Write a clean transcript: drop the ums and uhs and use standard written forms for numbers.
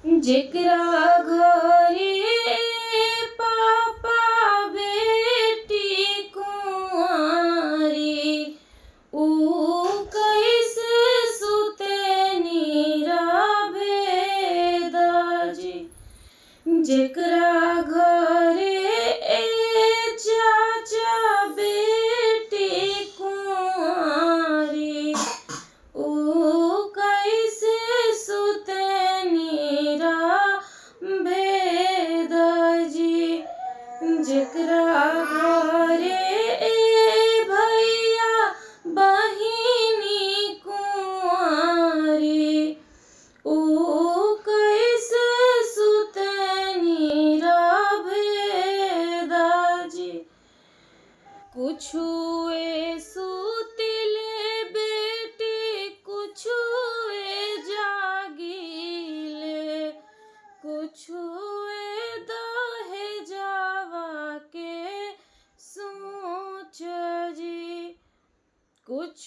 जेकरा घरे पापा बेटी कुंवारी, ऊ कैसे सुते नीरवे दाजी। जेकरा घरे चाचा बेटी कुंवारी, ऊ कैसे सुते नीरवे दाजी। जेकरा घरे भैया बहिनी कुंवारी, ऊ कैसे सुते नीरवे दाजी। कुछुए सुतिले बेटी कुछुए जागिले, कुछुए दहेजवा के सोच जी। कुछ